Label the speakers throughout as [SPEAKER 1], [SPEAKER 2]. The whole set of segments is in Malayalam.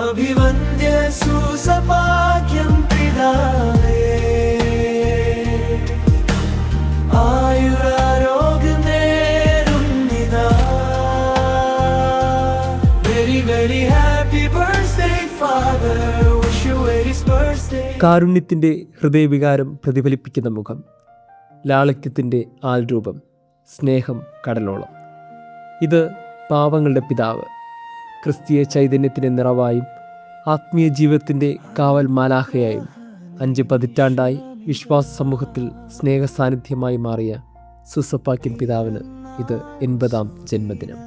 [SPEAKER 1] അഭിവന്ദ്യ സുസഭാഗ്യം പിതാവേ, ആയുരാരോഗ്യം നേരുന്നിതാ. Very very happy birthday father, wish you very birthday.
[SPEAKER 2] കാരുണ്യത്തിൻ്റെ ഹൃദയവികാരം പ്രതിഫലിപ്പിക്കുന്ന മുഖം, ലാളിത്യത്തിൻ്റെ ആൾരൂപം, സ്നേഹം കടലോളം. ഇത് പാവങ്ങളുടെ പിതാവ്, ക്രിസ്തീയ ചൈതന്യത്തിൻ്റെ നിറവായും ആത്മീയ ജീവിതത്തിൻ്റെ കാവൽ മാലാഖയായും 5 പതിറ്റാണ്ടായി വിശ്വാസ സമൂഹത്തിൽ സ്നേഹസാന്നിധ്യമായി മാറിയ സൂസപാക്യം പിതാവിന് ഇത് 80ാം ജന്മദിനം.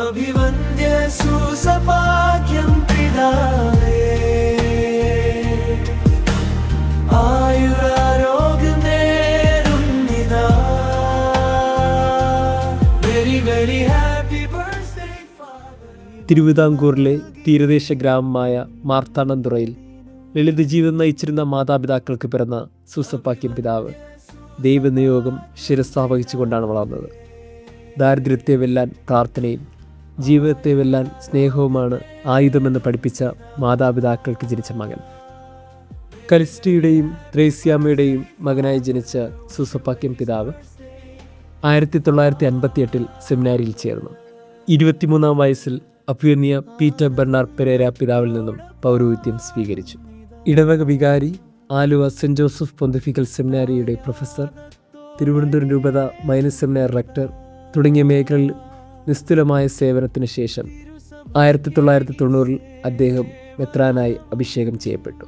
[SPEAKER 1] അഭിവന്ദ്യ സുസഭാഗ്യം പിതാവേ, ആയുരാരോഗ്യം നേരുന്നിതാ. Very very happy birthday father.
[SPEAKER 2] തിരുവിതാംകൂറിലെ തീരദേശ ഗ്രാമമായ മാർത്താണ്ഡംതുറയിൽ ലളിത ജീവിതം നയിച്ചിരുന്ന മാതാപിതാക്കൾക്ക് പിറന്ന സൂസപാക്യം പിതാവ് ദൈവനിയോഗം ശിരസ്സാവഹിച്ചുകൊണ്ടാണ് വളർന്നത്. ദാരിദ്ര്യത്തെ വെല്ലാൻ പ്രാർത്ഥനയും ജീവിതത്തെ വെല്ലാൻ സ്നേഹവുമാണ് ആയുധമെന്ന് പഠിപ്പിച്ച മാതാപിതാക്കൾക്ക് ജനിച്ച മകൻ. കലിസ്റ്റയുടെയും ത്രേസ്യാമ്മയുടെയും മകനായി ജനിച്ച സൂസപാക്യം പിതാവ് 1958 സെമിനാരിയിൽ ചേർന്നു. 23-ാം വയസ്സിൽ അഭ്യുന്നിയ പീറ്റർ ബെർണാർഡ് പെരേര പിതാവിൽ നിന്നും പൗരോഹിത്യം സ്വീകരിച്ചു. ഇടവക വികാരി, ആലുവ സെൻറ് ജോസഫ് പൊന്തിഫിക്കൽ സെമിനാരിയുടെ പ്രൊഫസർ, തിരുവനന്തപുരം രൂപത മൈനർ സെമിനാരി റെക്ടർ തുടങ്ങിയ മേഖലകളിൽ നിസ്തുലമായ സേവനത്തിന് ശേഷം 1990 അദ്ദേഹം മെത്രാനായി അഭിഷേകം ചെയ്യപ്പെട്ടു.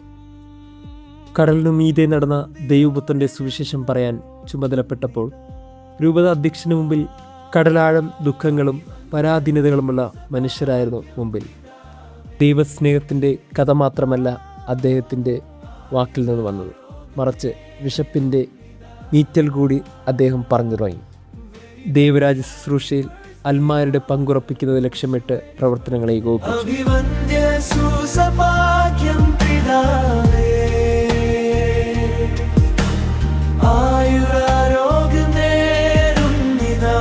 [SPEAKER 2] കടലിനു മീതെ നടന്ന ദൈവപുത്രൻ്റെ സുവിശേഷം പറയാൻ ചുമതലപ്പെട്ടപ്പോൾ രൂപത അധ്യക്ഷന് മുമ്പിൽ കടലാഴം ദുഃഖങ്ങളും പരാധീനതകളുമുള്ള മനുഷ്യരായിരുന്നു മുമ്പിൽ. ദൈവസ്നേഹത്തിൻ്റെ കഥ മാത്രമല്ല അദ്ദേഹത്തിൻ്റെ വാക്കിൽ നിന്ന് വന്നത്, മറിച്ച് വിശപ്പിൻ്റെ നീറ്റൽ കൂടി അദ്ദേഹം പറഞ്ഞു തുടങ്ങി. ദൈവരാജ്യ ശുശ്രൂഷയിൽ അൽമാരുടെ പങ്കുറപ്പിക്കുന്നത് ലക്ഷ്യമിട്ട് പ്രവർത്തനങ്ങളെ ഏകോപിപ്പിച്ചു.
[SPEAKER 1] അഭിവന്ദ്യ സുസഭാഗ്യം പിതാവേ, ആയുരാരോഗ്യം നേരുന്നിതാ.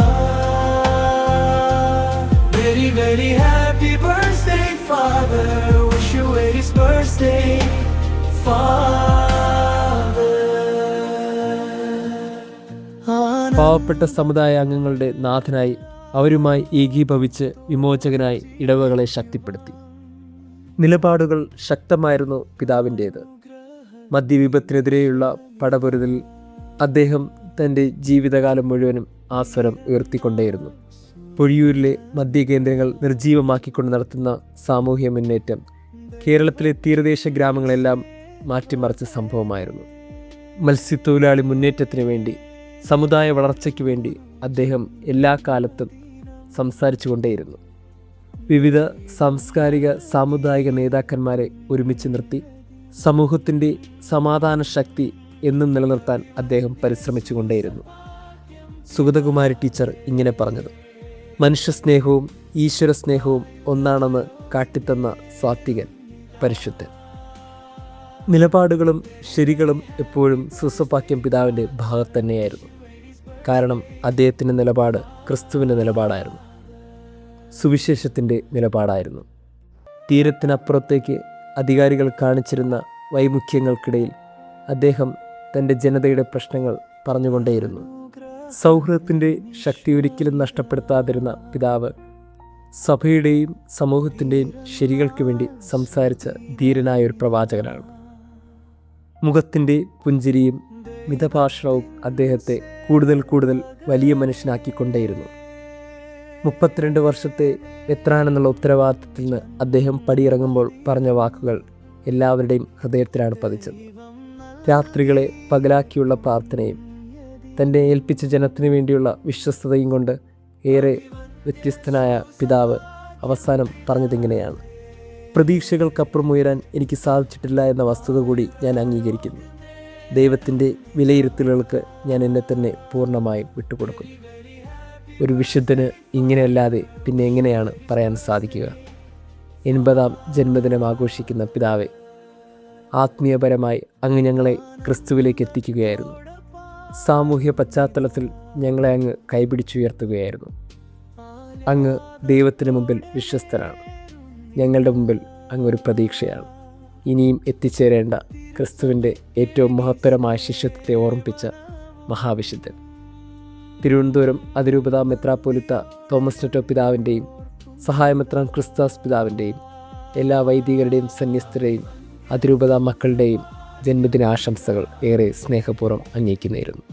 [SPEAKER 1] Very very happy birthday father, wish you very birthday father.
[SPEAKER 2] പാവപ്പെട്ട സമുദായ അംഗങ്ങളുടെ നാഥനായി അവരുമായി ഏകീഭവിച്ച് വിമോചകനായി ഇടവകളെ ശക്തിപ്പെടുത്തി. നിലപാടുകൾ ശക്തമായിരുന്നു പിതാവിൻ്റേത്. മദ്യവിപത്തിനെതിരെയുള്ള പടപൊരുതിൽ അദ്ദേഹം തൻ്റെ ജീവിതകാലം മുഴുവനും ആ സ്വരം ഉയർത്തിക്കൊണ്ടേയിരുന്നു. പൊഴിയൂരിലെ മദ്യകേന്ദ്രങ്ങൾ നിർജ്ജീവമാക്കിക്കൊണ്ട് നടത്തുന്ന സാമൂഹ്യ മുന്നേറ്റം കേരളത്തിലെ തീരദേശ ഗ്രാമങ്ങളെല്ലാം മാറ്റിമറിച്ച സംഭവമായിരുന്നു. മത്സ്യത്തൊഴിലാളി മുന്നേറ്റത്തിന് വേണ്ടി, സമുദായ വളർച്ചയ്ക്ക് വേണ്ടി അദ്ദേഹം എല്ലാ കാലത്തും സംസാരിച്ചു കൊണ്ടേയിരുന്നു. വിവിധ സാംസ്കാരിക സാമുദായിക നേതാക്കന്മാരെ ഒരുമിച്ച് നിർത്തി സമൂഹത്തിൻ്റെ സമാധാന ശക്തി എന്നും നിലനിർത്താൻ അദ്ദേഹം പരിശ്രമിച്ചു കൊണ്ടേയിരുന്നു. സുഗതകുമാരി ടീച്ചർ ഇങ്ങനെ പറഞ്ഞത്, മനുഷ്യസ്നേഹവും ഈശ്വരസ്നേഹവും ഒന്നാണെന്ന് കാട്ടിത്തന്ന സാത്വികൻ, പരിശുദ്ധൻ. നിലപാടുകളും ശരികളും എപ്പോഴും സൂസപാക്യം പിതാവിൻ്റെ ഭാഗത്ത് തന്നെയായിരുന്നു. കാരണം അദ്ദേഹത്തിൻ്റെ നിലപാട് ക്രിസ്തുവിൻ്റെ നിലപാടായിരുന്നു, സുവിശേഷത്തിൻ്റെ നിലപാടായിരുന്നു. തീരത്തിനപ്പുറത്തേക്ക് അധികാരികൾ കാണിച്ചിരുന്ന വൈമുഖ്യങ്ങൾക്കിടയിൽ അദ്ദേഹം തൻ്റെ ജനതയുടെ പ്രശ്നങ്ങൾ പറഞ്ഞുകൊണ്ടേയിരുന്നു. സൗഹൃദത്തിൻ്റെ ശക്തി ഒരിക്കലും നഷ്ടപ്പെടുത്താതിരുന്ന പിതാവ് സഭയുടെയും സമൂഹത്തിൻ്റെയും ശരികൾക്ക് വേണ്ടി സംസാരിച്ച ധീരനായൊരു പ്രവാചകനാണ്. മുഖത്തിൻ്റെ പുഞ്ചിരിയും മിതഭാഷണവും അദ്ദേഹത്തെ കൂടുതൽ കൂടുതൽ വലിയ മനുഷ്യനാക്കിക്കൊണ്ടേയിരുന്നു. 32 വർഷത്തെ മെത്രാനെന്നുള്ള ഉത്തരവാദിത്തത്തിൽ നിന്ന് അദ്ദേഹം പടിയിറങ്ങുമ്പോൾ പറഞ്ഞ വാക്കുകൾ എല്ലാവരുടെയും ഹൃദയത്തിലാണ് പതിച്ചത്. രാത്രികളെ പകലാക്കിയുള്ള പ്രാർത്ഥനയും തൻ്റെ ഏൽപ്പിച്ച ജനത്തിനു വേണ്ടിയുള്ള വിശ്വസ്തതയും കൊണ്ട് ഏറെ വ്യത്യസ്തനായ പിതാവ് അവസാനം പറഞ്ഞതിങ്ങനെയാണ്: പ്രതീക്ഷകൾക്കപ്പുറം ഉയരാൻ എനിക്ക് സാധിച്ചിട്ടില്ല എന്ന വസ്തുത കൂടി ഞാൻ അംഗീകരിക്കുന്നു. ദൈവത്തിൻ്റെ വിലയിരുത്തലുകൾക്ക് ഞാൻ എന്നെ തന്നെ പൂർണ്ണമായും വിട്ടുകൊടുക്കുന്നു. ഒരു വിശുദ്ധന് ഇങ്ങനെയല്ലാതെ പിന്നെ എങ്ങനെയാണ് പറയാൻ സാധിക്കുക? 80ാം ജന്മദിനം ആഘോഷിക്കുന്ന പിതാവെ, ആത്മീയപരമായി അങ്ങ് ഞങ്ങളെ ക്രിസ്തുവിലേക്ക് എത്തിക്കുകയായിരുന്നു. സാമൂഹ്യ പശ്ചാത്തലത്തിൽ ഞങ്ങളെ അങ്ങ് കൈപിടിച്ചുയർത്തുകയായിരുന്നു. അങ്ങ് ദൈവത്തിന് മുമ്പിൽ വിശ്വസ്തനാണ്, ഞങ്ങളുടെ മുമ്പിൽ അങ്ങൊരു പ്രതീക്ഷയാണ്. ഇനിയും എത്തിച്ചേരേണ്ട ക്രിസ്തുവിൻ്റെ ഏറ്റവും മഹത്തരമായ ശിഷ്യത്വത്തെ ഓർമ്മിപ്പിച്ച മഹാവിശുദ്ധൻ. തിരുവനന്തപുരം അതിരൂപതാ മെത്രാപ്പൊലിത്ത തോമസ് നെറ്റോ പിതാവിൻ്റെയും സഹായമെത്രാൻ ക്രിസ്താസ് പിതാവിൻ്റെയും എല്ലാ വൈദികരുടെയും സന്യസ്തരുടെയും അതിരൂപതാ മക്കളുടെയും ജന്മദിനാശംസകൾ ഏറെ സ്നേഹപൂർവ്വം അങ്ങേക്ക് നേരുന്നു.